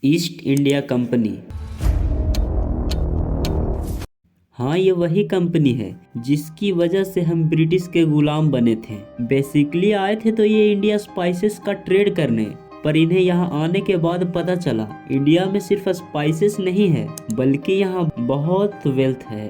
East India company. हाँ, ये वही कंपनी है जिसकी वजह से हम ब्रिटिश के गुलाम बने थे। बेसिकली आए थे तो ये इंडिया स्पाइसेस का ट्रेड करने, पर इन्हें यहाँ आने के बाद पता चला इंडिया में सिर्फ स्पाइसेस नहीं है बल्कि यहाँ बहुत वेल्थ है।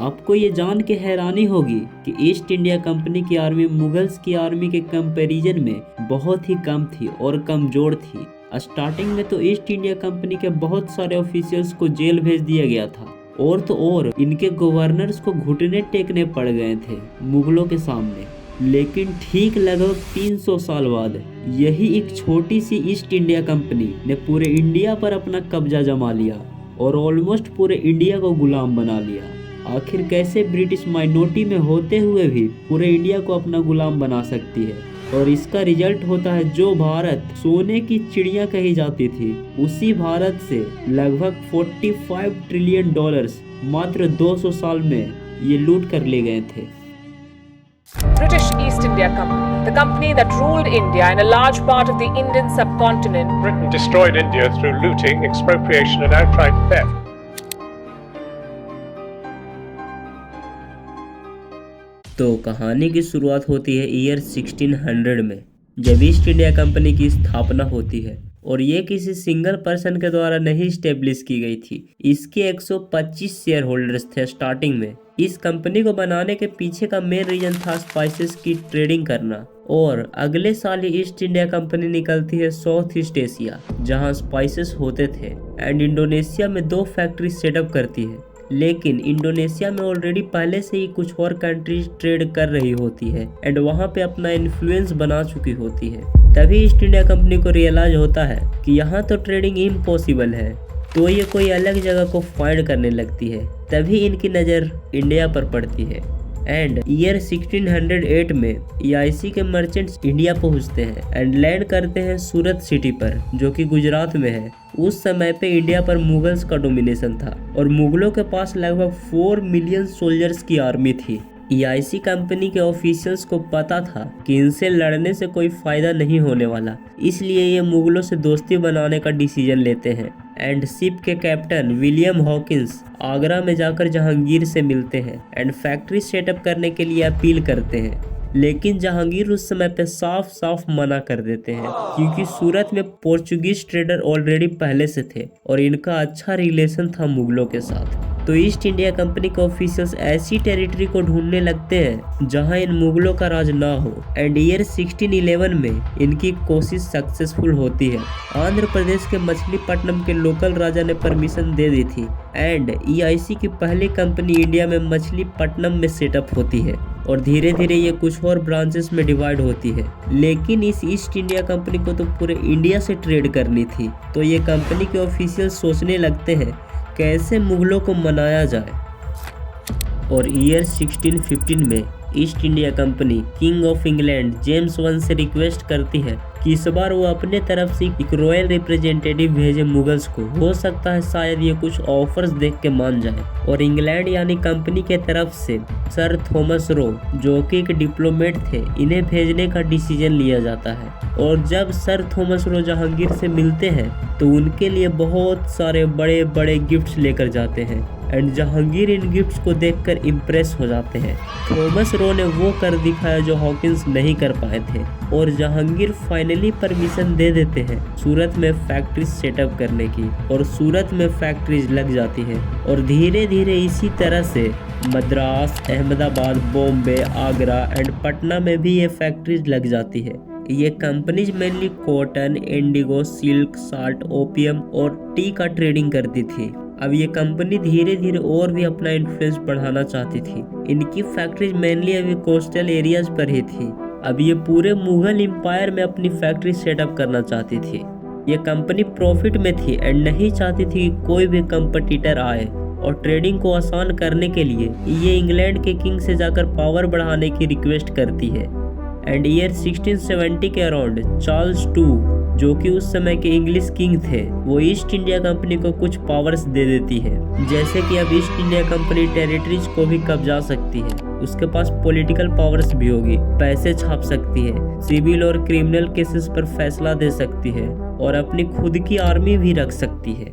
आपको ये जान के हैरानी होगी कि ईस्ट इंडिया कंपनी की आर्मी मुगल्स की आर्मी के कंपैरिजन में बहुत ही कम थी और कमजोर थी। स्टार्टिंग में तो ईस्ट इंडिया कंपनी के बहुत सारे ऑफिशियल्स को जेल भेज दिया गया था और तो और इनके गवर्नर्स को घुटने टेकने पड़ गए थे मुगलों के सामने। लेकिन ठीक लगभग 300 साल बाद यही एक छोटी सी ईस्ट इंडिया कंपनी ने पूरे इंडिया पर अपना कब्जा जमा लिया और ऑलमोस्ट पूरे इंडिया को गुलाम बना लिया। आखिर कैसे ब्रिटिश माइनॉरिटी में होते हुए भी पूरे इंडिया को अपना गुलाम बना सकती है? और इसका रिजल्ट होता है जो भारत सोने की चिड़िया कही जाती थी, उसी भारत से लगभग 45 ट्रिलियन डॉलर्स मात्र 200 साल में ये लूट कर ले गए थे। British East India Company, the company that ruled India and a large part of the Indian subcontinent. Britain destroyed India through looting, expropriation and outright theft. तो कहानी की शुरुआत होती है ईयर 1600 में, जब ईस्ट इंडिया कंपनी की स्थापना होती है और ये किसी सिंगल पर्सन के द्वारा नहीं स्टेब्लिश की गई थी। इसके 125 शेयर होल्डर्स थे स्टार्टिंग में। इस कंपनी को बनाने के पीछे का मेन रीजन था स्पाइसेस की ट्रेडिंग करना। और अगले साल ही ईस्ट इंडिया कंपनी निकलती है साउथ ईस्ट एशिया, जहां स्पाइसेस होते थे, एंड इंडोनेशिया में 2 फैक्ट्री सेटअप करती है। लेकिन इंडोनेशिया में ऑलरेडी पहले से ही कुछ और कंट्रीज ट्रेड कर रही होती है एंड वहाँ पे अपना इन्फ्लुएंस बना चुकी होती है। तभी ईस्ट इंडिया कंपनी को रियलाइज होता है कि यहाँ तो ट्रेडिंग इम्पॉसिबल है, तो ये कोई अलग जगह को फाइंड करने लगती है। तभी इनकी नज़र इंडिया पर पड़ती है एंड ईयर 1608 में EIC के मर्चेंट्स इंडिया पहुंचते हैं एंड लैंड करते हैं सूरत सिटी पर, जो कि गुजरात में है। उस समय पे इंडिया पर मुगल्स का डोमिनेशन था और मुगलों के पास लगभग 4 मिलियन सोल्जर्स की आर्मी थी। EIC कंपनी के ऑफिशियल्स को पता था कि इनसे लड़ने से कोई फायदा नहीं होने वाला, इसलिए ये मुगलों से दोस्ती बनाने का डिसीजन लेते हैं एंड शिप के कैप्टन विलियम हॉकिंस आगरा में जाकर जहांगीर से मिलते हैं एंड फैक्ट्री सेटअप करने के लिए अपील करते हैं। लेकिन जहांगीर उस समय पे साफ साफ मना कर देते हैं, क्योंकि सूरत में पोर्चुगीज ट्रेडर ऑलरेडी पहले से थे और इनका अच्छा रिलेशन था मुगलों के साथ। तो ईस्ट इंडिया कंपनी के ऑफिशियल्स ऐसी टेरिटरी को ढूंढने लगते हैं जहां इन मुगलों का राज ना हो एंड ईयर 1611 में इनकी कोशिश सक्सेसफुल होती है। आंध्र प्रदेश के मछलीपट्टनम के लोकल राजा ने परमिशन दे दी थी एंड EIC की पहली कंपनी इंडिया में मछलीपट्टनम में सेटअप होती है और धीरे धीरे ये कुछ और ब्रांचेस में डिवाइड होती है। लेकिन इस ईस्ट इंडिया कंपनी को तो पूरे इंडिया से ट्रेड करनी थी, तो ये कंपनी के ऑफिशियल सोचने लगते हैं कैसे मुगलों को मनाया जाए। और ईयर 1615 में east India company king of England James one से रिक्वेस्ट करती है कि इस बार वो अपने तरफ से एक रॉयल रिप्रेजेंटेटिव भेजे मुगल्स को। हो सकता है शायद ये कुछ ऑफर्स देख के मान जाए। और इंग्लैंड यानी कंपनी के तरफ से सर थॉमस रो, जो कि एक डिप्लोमेट थे, इन्हें भेजने का डिसीजन लिया जाता है। और जब सर थॉमस रो जहांगीर से मिलते हैं तो उनके लिए बहुत सारे बड़े बड़े गिफ्ट्स लेकर जाते हैं एंड जहांगीर इन गिफ्ट्स को देखकर इम्प्रेस हो जाते हैं। थॉमस रो ने वो कर दिखाया जो हॉकिंस नहीं कर पाए थे और जहांगीर फाइनली परमिशन दे देते हैं सूरत में फैक्ट्री सेटअप करने की, और सूरत में फैक्ट्रीज लग जाती है। और धीरे धीरे इसी तरह से मद्रास, अहमदाबाद, बॉम्बे, आगरा एंड पटना में भी ये फैक्ट्रीज लग जाती है। ये companies mainly cotton, Indigo, silk, salt, opium और टी का ट्रेडिंग करती थी। अब ये कंपनी धीरे धीरे और भी अपना इन्फ्लुएंस बढ़ाना चाहती थी। इनकी फैक्ट्रीज मेनली अभी कोस्टल एरियाज पर ही थी। अब ये पूरे मुगल एम्पायर में अपनी फैक्ट्री सेटअप करना चाहती थी। ये कंपनी प्रॉफिट में थी एंड नहीं चाहती थी कि कोई भी कंपटीटर आए, और ट्रेडिंग को आसान करने के लिए ये इंग्लैंड के किंग से जाकर पावर बढ़ाने की रिक्वेस्ट करती है। एंड ईयर 1670 के अराउंड चार्ल्स टू, जो कि उस समय के इंग्लिश किंग थे, वो ईस्ट इंडिया कंपनी को कुछ पावर्स दे देती है, जैसे कि अब ईस्ट इंडिया कंपनी टेरिटरीज को भी कब्जा सकती है। उसके पास पॉलिटिकल पावर्स भी होगी, पैसे छाप सकती है, सिविल और क्रिमिनल केसेस पर फैसला दे सकती है और अपनी खुद की आर्मी भी रख सकती है।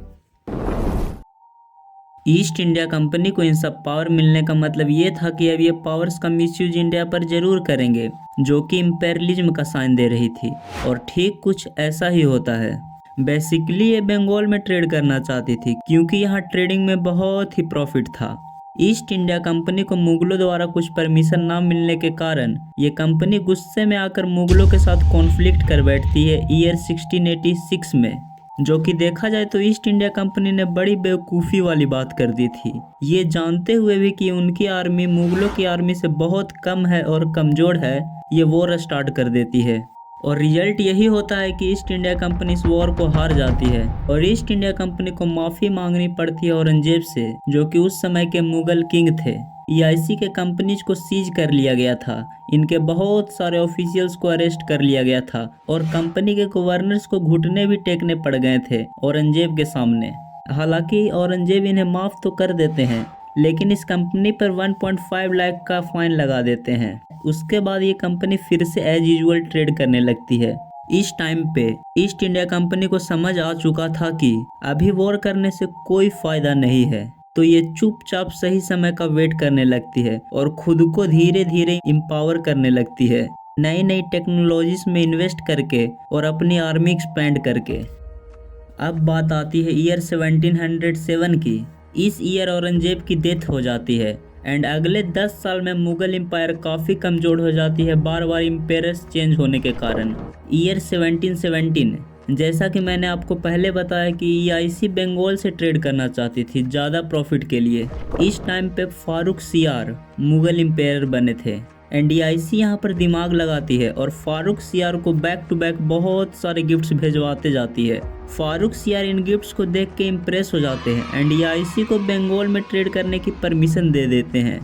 ईस्ट इंडिया कंपनी को इन सब पावर मिलने का मतलब ये था कि अब ये पावर्स का मिसयूज इंडिया पर जरूर करेंगे, जो कि इम्पेरियलिज्म का साइन दे रही थी। और ठीक कुछ ऐसा ही होता है। बेसिकली ये बंगाल में ट्रेड करना चाहती थी क्योंकि यहाँ ट्रेडिंग में बहुत ही प्रॉफिट था। ईस्ट इंडिया कंपनी को मुगलों द्वारा कुछ परमिशन ना मिलने के कारण ये कंपनी गुस्से में आकर मुगलों के साथ कॉन्फ्लिक्ट कर बैठती है ईयर 1686 में, जो कि देखा जाए तो ईस्ट इंडिया कंपनी ने बड़ी बेवकूफ़ी वाली बात कर दी थी, ये जानते हुए भी कि उनकी आर्मी मुगलों की आर्मी से बहुत कम है और कमज़ोर है। ये वॉर स्टार्ट कर देती है और रिजल्ट यही होता है कि ईस्ट इंडिया कंपनी इस वॉर को हार जाती है और ईस्ट इंडिया कंपनी को माफ़ी मांगनी पड़ती है औरंगजेब से, जो कि उस समय के मुगल किंग थे। EIC के कंपनीज को सीज कर लिया गया था, इनके बहुत सारे ऑफिशियल्स को अरेस्ट कर लिया गया था और कंपनी के गवर्नर्स को घुटने भी टेकने पड़ गए थे औरंगजेब के सामने। हालांकि औरंगजेब इन्हें माफ़ तो कर देते हैं, लेकिन इस कंपनी पर 1.5 लाख का फाइन लगा देते हैं। उसके बाद ये कंपनी फिर से एज यूजुअल ट्रेड करने लगती है। इस टाइम पे ईस्ट इंडिया कंपनी को समझ आ चुका था कि अभी वॉर करने से कोई फायदा नहीं है, तो ये चुपचाप सही समय का वेट करने लगती है और खुद को धीरे धीरे एम्पावर करने लगती है, नई नई टेक्नोलॉजीज में इन्वेस्ट करके और अपनी आर्मी एक्सपेंड करके। अब बात आती है ईयर 1707 की। इस ईयर औरंगजेब की डेथ हो जाती है एंड अगले 10 साल में मुगल एम्पायर काफ़ी कमज़ोर हो जाती है बार बार एम्पायर्स चेंज होने के कारण। ईयर 1717, जैसा कि मैंने आपको पहले बताया कि EIC बंगाल से ट्रेड करना चाहती थी ज़्यादा प्रॉफिट के लिए। इस टाइम पे फारूक सियार मुगल एम्पायर बने थे एंड EIC यहाँ पर दिमाग लगाती है और फारूक सियार को बैक टू बैक बहुत सारे गिफ्ट्स भेजवाते जाती है। फारूक सियार इन गिफ्ट्स को देख के इम्प्रेस हो जाते हैं एंड EIC को बंगाल में ट्रेड करने की परमिशन दे देते हैं,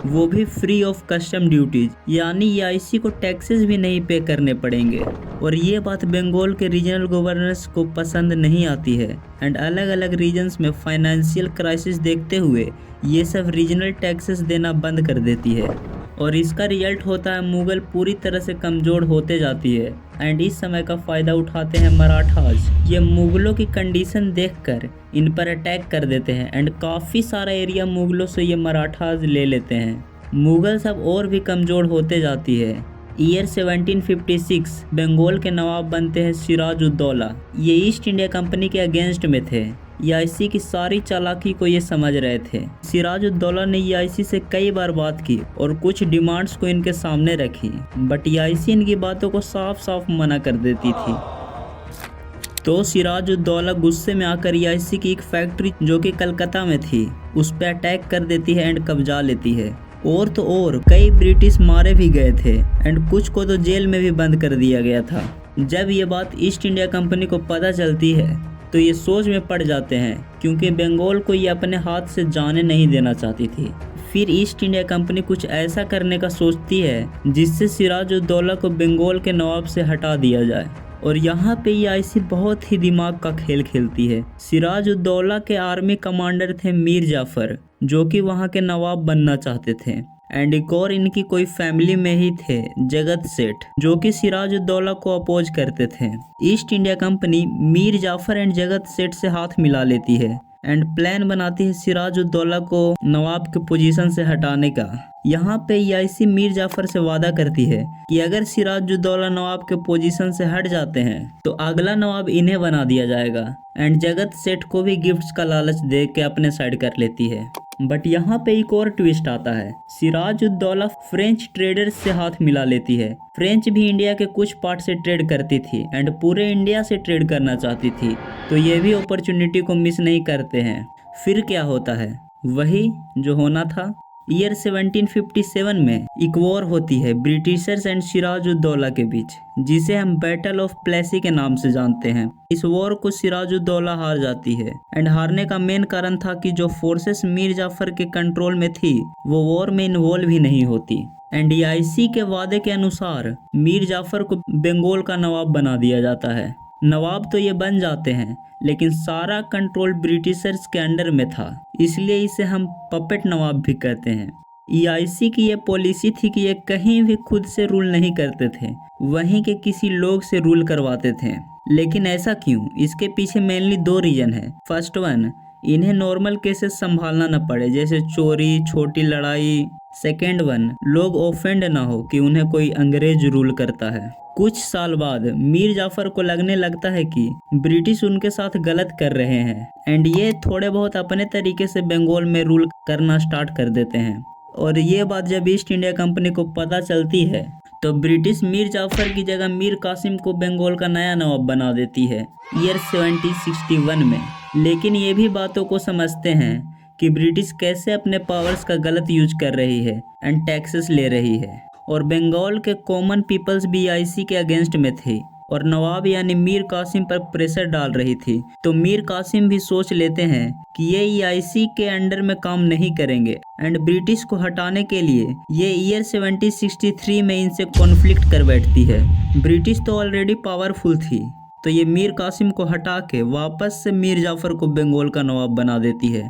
वो भी फ्री ऑफ कस्टम ड्यूटीज, यानी EIC को टैक्सेस भी नहीं पे करने पड़ेंगे। और ये बात बंगाल के रीजनल गवर्नर्स को पसंद नहीं आती है एंड अलग अलग रीजन्स में फाइनेंशियल क्राइसिस देखते हुए ये सब रीजनल टैक्सेस देना बंद कर देती है और इसका रिजल्ट होता है मुगल पूरी तरह से कमज़ोर होते जाती है एंड इस समय का फ़ायदा उठाते हैं मराठाज। ये मुगलों की कंडीशन देखकर इन पर अटैक कर देते हैं एंड काफ़ी सारा एरिया मुगलों से ये मराठाज ले लेते हैं। मुगल सब और भी कमज़ोर होते जाती है। ईयर 1756 बंगाल के नवाब बनते हैं सिराजुद्दौला। ये ईस्ट इंडिया कंपनी के अगेंस्ट में थे। EIC की सारी चालाकी को ये समझ रहे थे। सिराजुद्दौला ने EIC से कई बार बात की और कुछ डिमांड्स को इनके सामने रखी, बट EIC इनकी बातों को साफ साफ मना कर देती थी। तो सिराजुद्दौला गुस्से में आकर EIC की एक फैक्ट्री जो कि कलकत्ता में थी उस पर अटैक कर देती है एंड कब्जा लेती है। और तो और कई ब्रिटिश मारे भी गए थे एंड कुछ को तो जेल में भी बंद कर दिया गया था। जब ये बात ईस्ट इंडिया कंपनी को पता चलती है तो ये सोच में पड़ जाते हैं, क्योंकि बंगाल को ये अपने हाथ से जाने नहीं देना चाहती थी। फिर ईस्ट इंडिया कंपनी कुछ ऐसा करने का सोचती है जिससे सिराजुद्दौला को बंगाल के नवाब से हटा दिया जाए और यहाँ पे EIC बहुत ही दिमाग का खेल खेलती है। सिराजुद्दौला के आर्मी कमांडर थे मीर जाफर, जो कि वहाँ के नवाब बनना चाहते थे एंड एक और इनकी कोई फैमिली में ही थे जगत सेठ, जो कि सिराजुद्दौला को अपोज करते थे। East India Company Mir Jafar and Jagat Seth से हाथ मिला लेती है एंड प्लान बनाती है सिराजुद्दौला को नवाब के पोजीशन से हटाने का। यहाँ पे EIC मीर जाफर से वादा करती है कि अगर सिराजुद्दौला नवाब के पोजीशन से हट जाते हैं तो अगला नवाब इन्हें बना दिया जाएगा एंड जगत सेठ को भी गिफ्ट्स का लालच दे के अपने साइड कर लेती है। बट यहाँ पे एक और ट्विस्ट आता है। सिराजुद्दौला फ्रेंच ट्रेडर्स से हाथ मिला लेती है। फ्रेंच भी इंडिया के कुछ पार्ट से ट्रेड करती थी एंड पूरे इंडिया से ट्रेड करना चाहती थी, तो ये भी अपॉर्चुनिटी को मिस नहीं करते हैं। फिर क्या होता है, वही जो होना था। ईयर 1757 में एक वॉर होती है ब्रिटिशर्स एंड सिराजुद्दौला के बीच, जिसे हम बैटल ऑफ प्लेसी के नाम से जानते हैं। इस वॉर को सिराजुद्दौला हार जाती है एंड हारने का मेन कारण था कि जो फोर्सेस मीर जाफर के कंट्रोल में थी वो वॉर में इन्वॉल्व ही नहीं होती एंड EIC के वादे के अनुसार मीर जाफर को बंगाल का नवाब बना दिया जाता है। नवाब तो ये बन जाते हैं, लेकिन सारा कंट्रोल ब्रिटिशर्स के अंडर में था, इसलिए इसे हम पपेट नवाब भी कहते हैं। EIC की ये पॉलिसी थी कि ये कहीं भी खुद से रूल नहीं करते थे, वहीं के किसी लोग से रूल करवाते थे। लेकिन ऐसा क्यों? इसके पीछे मेनली 2 रीजन है। फर्स्ट वन, इन्हें नॉर्मल केसेस संभालना न पड़े, जैसे चोरी, छोटी लड़ाई। सेकेंड वन, लोग ऑफेंड ना हो कि उन्हें कोई अंग्रेज रूल करता है। कुछ साल बाद मीर जाफर को लगने लगता है कि ब्रिटिश उनके साथ गलत कर रहे हैं एंड ये थोड़े बहुत अपने तरीके से बंगाल में रूल करना स्टार्ट कर देते हैं। और ये बात जब ईस्ट इंडिया कंपनी को पता चलती है तो ब्रिटिश मीर जाफर की जगह मीर कासिम को बंगाल का नया नवाब बना देती है ईयर 1761 में। लेकिन ये भी बातों को समझते हैं कि ब्रिटिश कैसे अपने पावर्स का गलत यूज कर रही है एंड टैक्सेस ले रही है। और बंगाल के कॉमन पीपल्स भी EIC के अगेंस्ट में थे और नवाब यानी मीर कासिम पर प्रेशर डाल रही थी। तो मीर कासिम भी सोच लेते हैं कि ये EIC के अंडर में काम नहीं करेंगे एंड ब्रिटिश को हटाने के लिए ये ईयर 1763 में इनसे कॉन्फ्लिक्ट कर बैठती है। ब्रिटिश तो ऑलरेडी पावरफुल थी, तो ये मीर कासिम को हटा के वापस से मीर जाफर को बंगाल का नवाब बना देती है।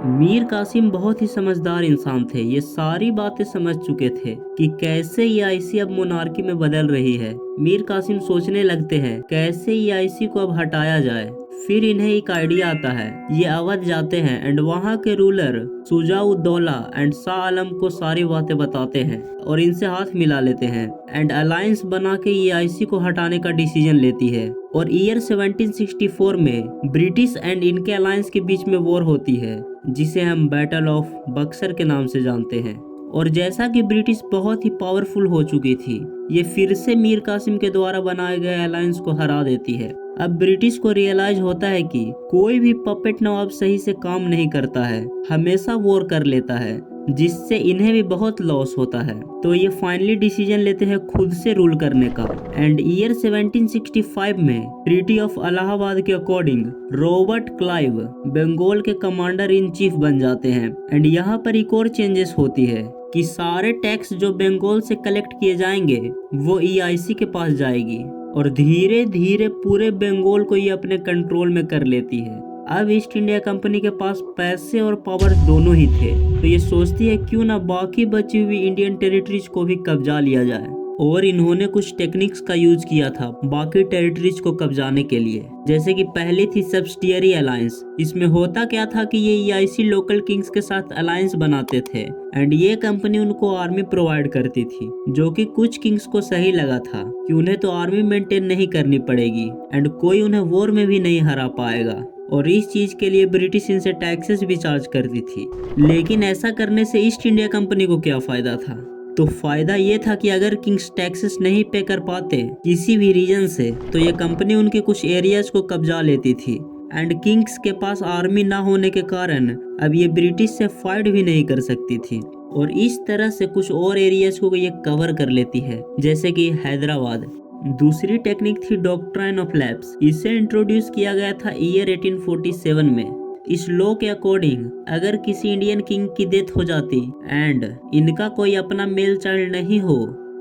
मीर कासिम बहुत ही समझदार इंसान थे। ये सारी बातें समझ चुके थे कि कैसे EIC अब मोनार्की में बदल रही है। मीर कासिम सोचने लगते हैं कैसे EIC को अब हटाया जाए। फिर इन्हें एक आइडिया आता है। ये अवध जाते हैं एंड वहाँ के रूलर सुजाउद्दौला एंड शाह आलम को सारी बातें बताते हैं और इनसे हाथ मिला लेते हैं एंड अलायंस बना के EIC को हटाने का डिसीजन लेती है। और ईयर 1764 में ब्रिटिश एंड इनके अलायंस के बीच में वॉर होती है, जिसे हम बैटल ऑफ बक्सर के नाम से जानते हैं। और जैसा कि ब्रिटिश बहुत ही पावरफुल हो चुकी थी, ये फिर से मीर कासिम के द्वारा बनाए गए अलायंस को हरा देती है। अब ब्रिटिश को रियलाइज होता है कि कोई भी पपेट नवाब सही से काम नहीं करता है, हमेशा वॉर कर लेता है, जिससे इन्हें भी बहुत लॉस होता है। तो ये फाइनली डिसीजन लेते हैं खुद से रूल करने का एंड ईयर 1765 में ट्रीटी ऑफ इलाहाबाद के अकॉर्डिंग रॉबर्ट क्लाइव बंगाल के कमांडर इन चीफ बन जाते हैं। एंड यहाँ पर एक और चेंजेस होती है कि सारे टैक्स जो बंगाल से कलेक्ट किए जाएंगे वो EIC के पास जाएगी और धीरे धीरे पूरे बंगाल को ये अपने कंट्रोल में कर लेती है। अब ईस्ट इंडिया कंपनी के पास पैसे और पावर दोनों ही थे, तो ये सोचती है क्यों ना बाकी बची हुई इंडियन टेरिटरीज को भी कब्जा लिया जाए। और इन्होंने कुछ टेक्निक्स का यूज किया था बाकी टेरिटरीज को कब्जाने के लिए, जैसे कि पहली थी सब्सिडियरी अलायंस। इसमें होता क्या था कि ये EIC लोकल किंग्स के साथ अलायंस बनाते थे एंड ये कंपनी उनको आर्मी प्रोवाइड करती थी, जो कि कुछ किंग्स को सही लगा था कि उन्हें तो आर्मी मेंटेन नहीं करनी पड़ेगी एंड कोई उन्हें वॉर में भी नहीं हरा पाएगा। और इस चीज के लिए ब्रिटिश इनसे टैक्सेस भी चार्ज करती थी। लेकिन ऐसा करने से ईस्ट इंडिया कंपनी को क्या फायदा था? तो फायदा ये था कि अगर किंग्स टैक्सेस नहीं पे कर पाते किसी भी रीजन से, तो ये कंपनी उनके कुछ एरियाज को कब्जा लेती थी एंड किंग्स के पास आर्मी ना होने के कारण अब ये ब्रिटिश से फाइट भी नहीं कर सकती थी। और इस तरह से कुछ और एरियाज को ये कवर कर लेती है, जैसे कि हैदराबाद। दूसरी टेक्निक थी डॉक्ट्राइन ऑफ लैप्स। इसे इंट्रोड्यूस किया गया था ईयर 1847 में। इस लॉ के अकॉर्डिंग अगर किसी इंडियन किंग की डेथ हो जाती एंड इनका कोई अपना मेल चाइल्ड नहीं हो,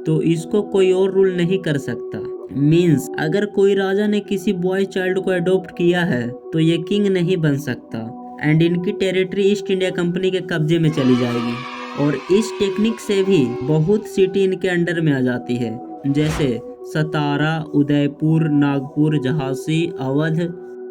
तो इसको कोई और रूल नहीं कर सकता। मींस अगर कोई राजा ने किसी बॉय चाइल्ड को अडॉप्ट किया है तो ये किंग नहीं बन सकता एंड इनकी टेरिटरी ईस्ट इंडिया कंपनी के कब्जे में चली जाएगी। और इस टेक्निक से भी बहुत सिटी इनके अंडर में आ जाती है, जैसे सतारा, उदयपुर, नागपुर, झांसी, अवध।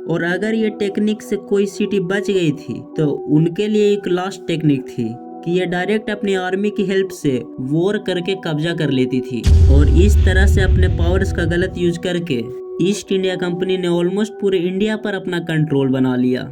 और अगर ये टेक्निक से कोई सिटी बच गई थी तो उनके लिए एक लास्ट टेक्निक थी कि ये डायरेक्ट अपनी आर्मी की हेल्प से वॉर करके कब्जा कर लेती थी। और इस तरह से अपने पावर्स का गलत यूज करके ईस्ट इंडिया कंपनी ने ऑलमोस्ट पूरे इंडिया पर अपना कंट्रोल बना लिया।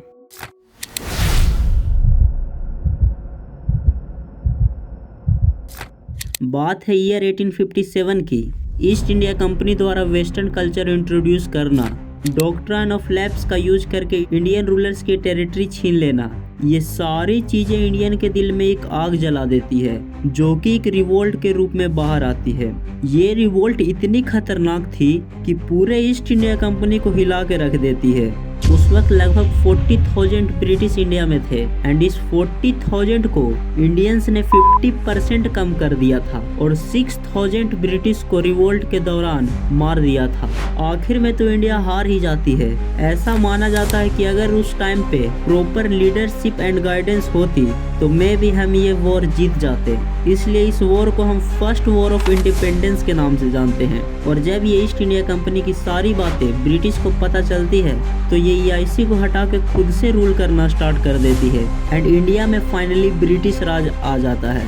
बात है ईयर 1857 की। ईस्ट इंडिया कंपनी द्वारा वेस्टर्न कल्चर इंट्रोड्यूस करना, डॉक्ट्राइन ऑफ लैप्स का यूज करके इंडियन रूलर्स की टेरिटरी छीन लेना, ये सारी चीजें इंडियन के दिल में एक आग जला देती है, जो कि एक रिवोल्ट के रूप में बाहर आती है। ये रिवोल्ट इतनी खतरनाक थी कि पूरे ईस्ट इंडिया कंपनी को हिला के रख देती है। उस वक्त लगभग 40,000 ब्रिटिश इंडिया में थे एंड इस 40,000 को इंडियंस ने 50% कम कर दिया था और 6,000 ब्रिटिश को रिवोल्ट के दौरान मार दिया था। आखिर में तो इंडिया हार ही जाती है। ऐसा माना जाता है कि अगर उस टाइम पे प्रॉपर लीडरशिप एंड गाइडेंस होती तो मे भी हम ये वॉर जीत जाते। इसलिए इस वॉर को हम फर्स्ट वॉर ऑफ इंडिपेंडेंस के नाम से जानते हैं। और जब ये ईस्ट इंडिया कंपनी की सारी बातें ब्रिटिश को पता चलती है तो ये EIC को हटा के खुद से रूल करना स्टार्ट कर देती है एंड इंडिया में फाइनली ब्रिटिश राज आ जाता है।